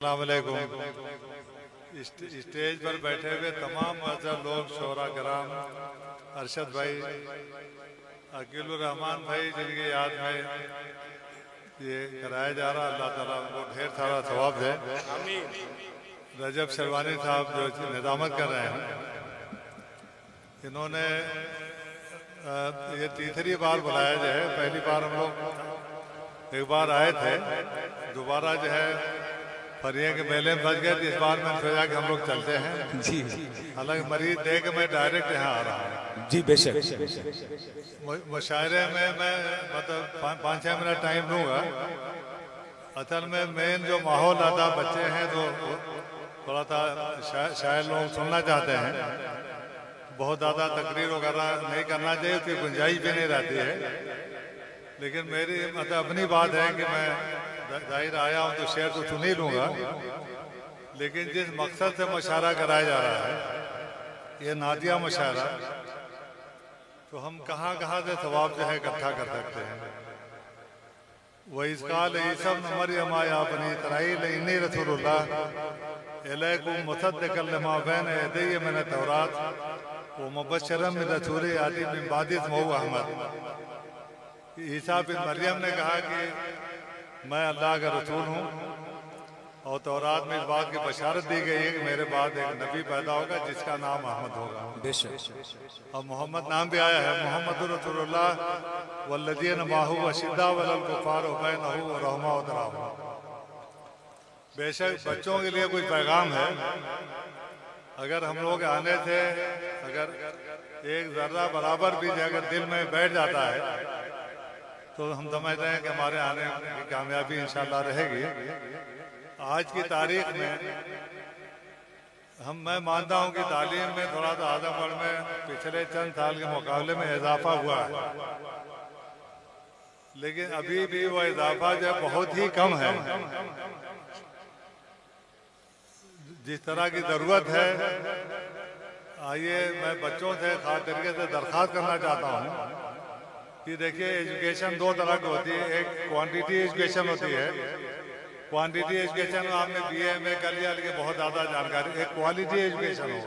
अस्सलाम वालेकुम। स्टेज पर बैठे हुए तमाम मज़हब लोग, शोरा कराम, अरशद भाई, अकीलुर रहमान भाई, जिनकी याद में ये कराया जा रहा, अल्लाह ताला उनको ढेर सारा सवाब दे। रजब शरवानी साहब जो निज़ामत कर रहे हैं, इन्होंने ये तीसरी बार बुलाया जो है। पहली बार हम लोग एक बार आए थे, दोबारा जो है फरिया के मेले में फंस गए। इस बार मैं सोचा कि हम लोग चलते हैं जी। हालांकि मरीज दे के मैं डायरेक्ट यहाँ आ रहा हूँ। जी बेशक। मुशायरे में मैं मतलब 5-6 मिनट टाइम लूँगा। असल में मेन जो माहौल आता, बच्चे हैं तो थोड़ा सा शायद लोग सुनना चाहते हैं। बहुत ज़्यादा तकरीर वगैरह नहीं करना चाहिए, उसकी गुंजाइश भी नहीं रहती है। लेकिन मेरी मतलब अपनी बात है कि मैं जाहिर आया हूँ तो शेर तो सुन ही लूँगा, लेकिन जिस मकसद से मुशायरा कराया जा रहा है, ये नादिया मुशायरा, तो हम कहाँ कहाँ से सवाब जो है इकट्ठा कर सकते हैं। वही इसकाल ईसा इब्न मरियम या बनी इसराईल इन्नी रसूलुल्लाह इलैकुम मुसद्दिक़न लिमा बैन यदैया मिन तौरात व मुबश्शिरन बिरसूल याती मिन बादि इस्मुहु अहमद। ईसा बिन मरियम ने कहा कि मैं अल्लाह का रसूल हूँ और तौरात में इस बात की बशारत दी गई है कि मेरे बाद एक नबी पैदा होगा जिसका नाम अहमद होगा। बेशक। और मोहम्मद नाम भी आया है, मोहम्मद रसूलुल्लाह वल्लज़ीना माहू अशिद्दाउ अलल कुफ़ार बैनहु रहमा व तराहम। बेशक बच्चों के लिए कुछ पैगाम है। अगर हम लोग आने से अगर एक जर्रा बराबर भी अगर दिल में बैठ जाता है तो हम समझते हैं कि हमारे आने की कामयाबी इंशाल्लाह रहेगी। आज की तारीख में मैं मानता हूं कि तालीम में थोड़ा सा आजमगढ़ में पिछले चंद साल के मुकाबले में इजाफा हुआ है, लेकिन अभी भी वो इजाफा जो बहुत ही कम है। जिस तरह की ज़रूरत है, आइए मैं बच्चों से खास तरीके से दरख्वास्त करना चाहता हूँ कि देखिए एजुकेशन दो तरह की होती है। एक क्वांटिटी एजुकेशन होती है। क्वांटिटी एजुकेशन में आपने बीए में कर लिया लेकिन बहुत ज़्यादा जानकारी। एक क्वालिटी एजुकेशन हो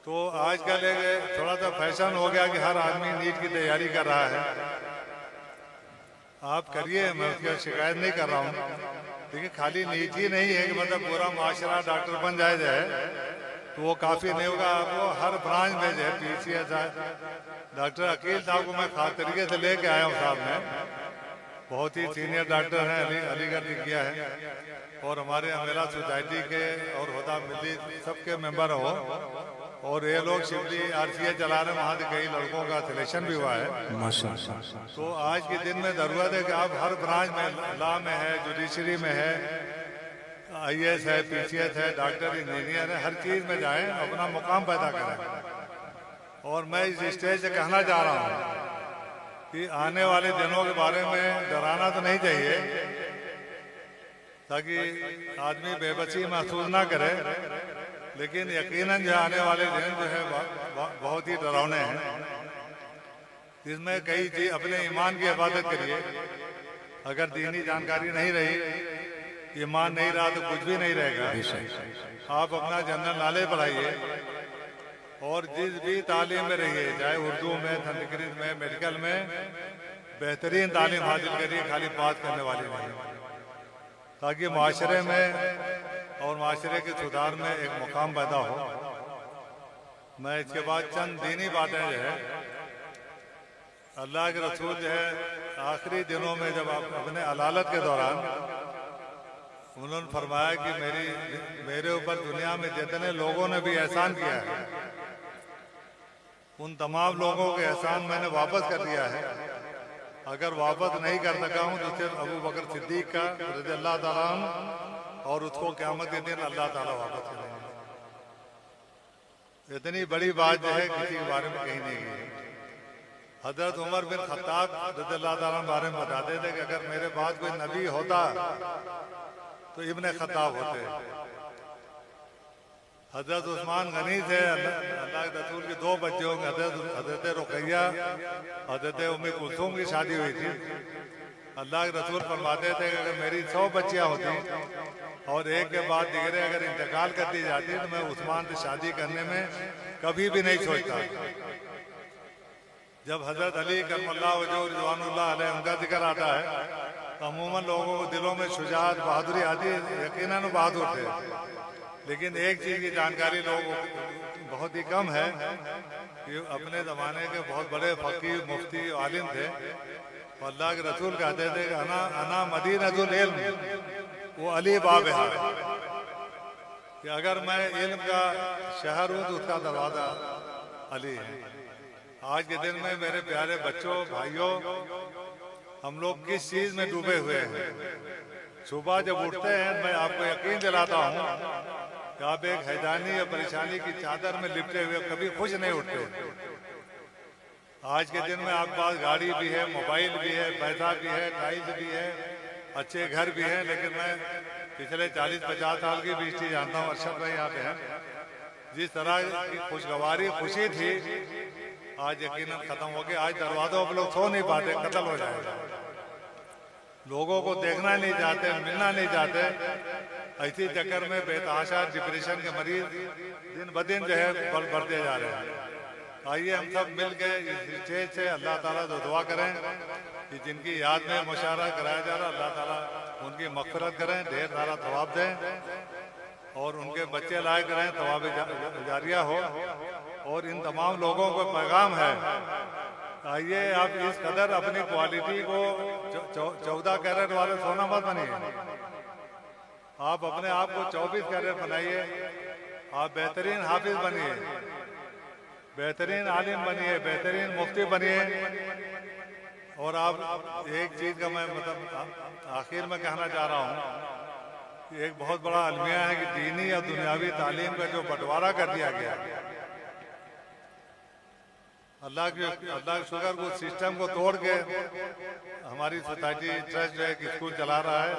तो आजकल एक थोड़ा सा फैशन हो गया कि हर आदमी नीट की तैयारी कर रहा है। आप करिए, मैं उसकी शिकायत नहीं कर रहा हूँ, लेकिन खाली नीट ही नहीं है कि मतलब पूरा माशरा डॉक्टर बन जाए तो वो काफ़ी नहीं होगा। आपको हर ब्रांच में जो है PCS डॉक्टर अकील साहब को मैं खास तरीके से लेके आया हूँ। साहब में बहुत ही सीनियर डॉक्टर हैं, अलीगढ़ से किया है और हमारे अमेला सोसाइटी के और होदा मिली सबके मेंबर हो। और ये लोग शिवली RCA चला रहे हैं, वहाँ से कई लड़कों का सिलेक्शन भी हुआ है माशाअल्लाह। तो आज के दिन में ज़रूरत है कि आप हर ब्रांच में, लॉ में है, जुडिशरी में है, IAS है, PCS है, डॉक्टर, इंजीनियर है, हर चीज़ में जाएं, अपना मुकाम पैदा करें। और मैं इस स्टेज से कहना चाह रहा हूँ कि आने वाले दिनों के बारे में डराना तो नहीं चाहिए, ताकि आदमी बेबसी महसूस ना करे, लेकिन यकीनन जो आने वाले दिन जो है बहुत ही डरावने हैं। इसमें कई चीज, अपने ईमान की हिफाजत करिए। अगर दीनी जानकारी नहीं रही, ईमान नहीं रहा तो कुछ भी नहीं रहेगा। आप अपना जनरल नॉलेज बढ़ाइए और जिस भी तालीम में रहिए, चाहे उर्दू में, संस्कृत में, मेडिकल में, बेहतरीन तालीम हासिल करिए, खाली बात करने वाली नहीं, ताकि माशरे में और माशरे के सुधार में एक मुकाम पैदा हो। मैं इसके बाद चंद दीनी बातें जो है, अल्लाह के रसूल जो है आखिरी दिनों में जब आप अपने अलालत के दौरान उन्होंने फरमाया कि मेरे ऊपर दुनिया में जितने लोगों ने भी एहसान किया है, उन तमाम लोगों के एहसान मैंने वापस कर दिया है। अगर वापस नहीं कर सका हूँ तो सिर्फ अबू बकर सिद्दीक का रज़ियल्लाहु ताला अन्हु, और उसको क़यामत के दिन अल्लाह ताला वापस करेंगे। इतनी बड़ी बात जो है किसी के बारे में कहीं नहीं की। हजरत उमर बिन खत्ताब रज़ियल्लाहु ताला अन्हु बारे में बताते थे कि अगर मेरे बाद कोई नबी होता तो इब्ने खत्ताब होते। हजरत उस्मान गनी थे, अल्लाह के रसूल के 2 बच्चे होंगे, हजरत रुकैया, हजरत उम्मे कुलसूम की शादी हुई थी। अल्लाह के रसूल फरमाते थे कि अगर मेरी 100 बच्चियां होती और एक के बाद दिगरे अगर इंतकाल कर दी जाती तो मैं उस्मान से शादी करने में कभी भी नहीं सोचता। जब हजरत अली करमल्लाहु वजहहु रिज़वानुल्लाह अलैह उनका जिक्र आता है तो अमूमन लोगों को दिलों में शुजाअत बहादुरी आती है, यकीनन बहादुर थे, लेकिन एक चीज़ की जानकारी लोगों को बहुत ही कम है कि अपने ज़माने के बहुत बड़े फ़कीह मुफ्ती आलिम थे। अल्लाह के रसूल कहते थे कि अना मदीनतुल इल्म, वो अली बाब है, कि अगर मैं इल्म का शहर हूँ तो उसका दरवाज़ा अली है। आज के दिन में मेरे प्यारे बच्चों भाइयों, हम लोग किस चीज़ में डूबे हुए हैं। सुबह जब उठते हैं मैं आपको यकीन दिलाता हूँ कि आप एक हैजानी या परेशानी की चादर में लिपटे हुए कभी खुश नहीं उठते। आज के दिन में आपके पास गाड़ी भी है, मोबाइल भी है, पैसा भी है, टाइल्स भी है, अच्छे घर भी हैं, लेकिन मैं पिछले 40-50 साल की भी हिस्ट्री जानता हूँ। अरशद भाई यहाँ पे हैं। जिस तरह की खुशगवारी खुशी थी आज यकीनन खत्म हो गई। आज दरवाजों पर लोग सो नहीं पाते, कत्ल हो जाएगा। लोगों को देखना नहीं चाहते, मिलना नहीं चाहते। ऐसी चक्कर में बेतहाशा डिप्रेशन के मरीज दिन ब दिन जो है बढ़ते जा रहे हैं। आइए हम सब मिल के इस स्टेज से अल्लाह ताला से दुआ करें कि जिनकी याद में मुशारा कराया जा रहा, अल्लाह ताला उनकी मग़फ़िरत करें, ढेर सारा थवाब दें और उनके बच्चे लायक रहें, थवाब जारिया हो। और इन तमाम लोगों को पैगाम है, आइए आप इस कदर अपनी क्वालिटी को 14 कैरेट वाले सोना मत बनिए। आप अपने आप को 24 कैरेट बनाइए। आप बेहतरीन हाफिज बनिए, बेहतरीन आलिम बनिए, बेहतरीन मुफ्ती बनिए। और आप एक चीज़ का मैं मतलब आखिर में कहना चाह रहा हूँ कि एक बहुत बड़ा अलमिया है कि दीनी और दुनियावी तालीम का जो बंटवारा कर दिया गया, अल्लाह के शुक्र को सिस्टम को तोड़ के हमारी सोसाइटी ट्रस्ट जो है कि स्कूल चला रहा है,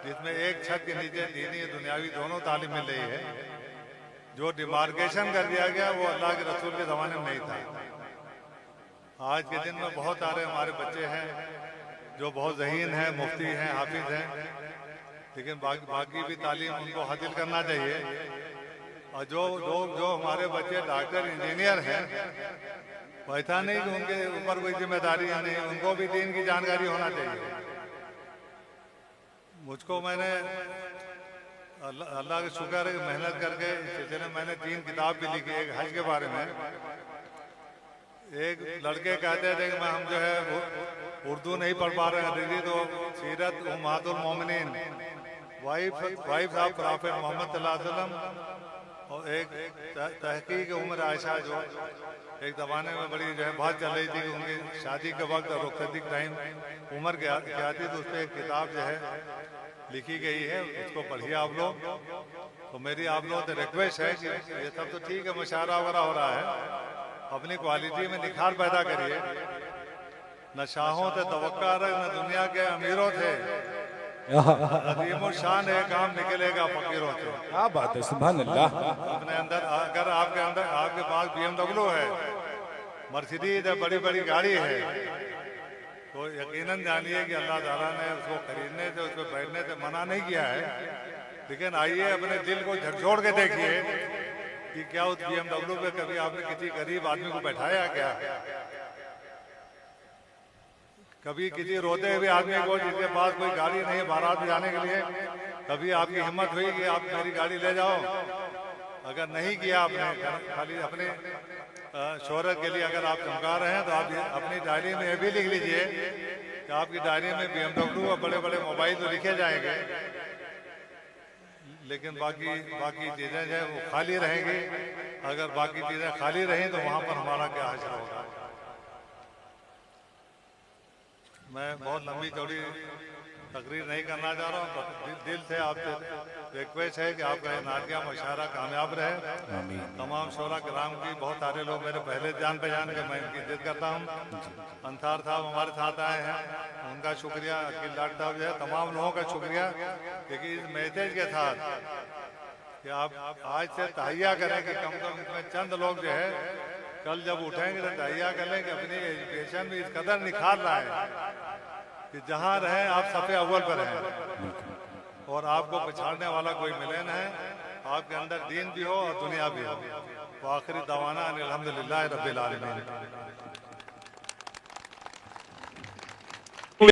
जिसमें एक छत के नीचे दीनी दुनियावी दोनों तालीम मिल रही है। जो डिमार्केशन कर दिया गया वो अल्लाह के रसूल के ज़माने में नहीं था। आज के दिन में बहुत सारे हमारे बच्चे हैं जो बहुत ज़हीन हैं, मुफ्ती हैं, हाफिज हैं, लेकिन बाकी भी तालीम उनको हासिल करना चाहिए। और जो लोग जो हमारे बच्चे डॉक्टर इंजीनियर हैं, ऐसा नहीं कि उनके ऊपर कोई जिम्मेदारी नहीं, उनको भी दीन की जानकारी होना चाहिए। मुझको मैंने अल्लाह का शुक्र है कि मेहनत करके इस सिलसिले में मैंने 3 किताब भी लिखी। एक हज के बारे में, एक लड़के कहते थे कि मैं हम जो है उर्दू नहीं पढ़ पा रहे हैं दीदी, तो सीरत उम्महातुल मोमिनीन, वाइफ ऑफ प्रॉफेट मोहम्मद सल्लल्लाहु अलैहि वसल्लम, और एक तहकीक उम्र आयशा, जो एक ज़माने में बड़ी जो है बात चल रही थी कि उनकी शादी के वक्त और रुखसती टाइम उम्र क्या थी, तो उस पर एक किताब जो है लिखी गई है, उसको पढ़िए आप लोग। तो मेरी आप लोगों से रिक्वेस्ट है कि ये सब तो ठीक है, मुशावरा वगैरह हो रहा है, अपनी क्वालिटी में निखार पैदा करिए। न शाहों से तवक्का रख, न दुनिया के अमीरों थे, अजीमुल शान है काम निकलेगा फकीरों से। क्या बात है, सुभान अल्लाह। अपने अंदर अगर आपके पास BMW है, मर्सिडीज है, बड़ी बड़ी गाड़ी है, तो यकीनन जानिए कि अल्लाह ताला ने उसको खरीदने से, उस पर बैठने से मना नहीं किया है। लेकिन आइए अपने दिल को झकझोर के देखिए कि क्या उस BMW पे कभी आपने किसी गरीब आदमी को बैठाया क्या? कभी किसी रोते हुए आदमी को जिसके पास कोई गाड़ी नहीं है बारात जाने के लिए, कभी आपकी हिम्मत हुई कि आप मेरी गाड़ी ले जाओ? अगर नहीं किया आपने, खाली अपने शोहरत के लिए अगर आप चमका रहे हैं, तो आप अपनी डायरी में ये भी लिख लीजिए कि आपकी डायरी में BMW और बड़े बड़े मोबाइल तो लिखे जाएंगे, लेकिन बाकी चीज़ें जो है वो खाली रहेंगी। अगर बाकी चीज़ें खाली रहें तो वहाँ पर हमारा क्या हासिल होगा? मैं बहुत लंबी चौड़ी तकरीर नहीं करना चाह रहा हूँ। दिल से आपसे रिक्वेस्ट है कि आपका ये नादिया मुशायरा कामयाब रहे। तमाम शोरा कराम की बहुत सारे लोग मेरे पहले जान पहचान के, मैं इनकी इज्जत करता हूँ। अंसार साहब हमारे साथ आए हैं, उनका शुक्रिया। अकील डॉक्टर साहब जो है, तमाम लोगों का शुक्रिया। लेकिन इस मैसेज के साथ कि आप आज से तहैया करें कि कम से कम इसमें चंद लोग जो है कल जब उठेंगे तो तहैया करें कि अपनी एजुकेशन में इस कदर निखार रहा है कि जहाँ रहें आप सफ़े अव्वल पर हैं। और आपको पछाड़ने वाला कोई मिले न है। आपके अंदर दीन भी हो और दुनिया भी हो। तो आखिरी दवाना अनिल हम्दुलिल्लाह रब्बिल आलमीन।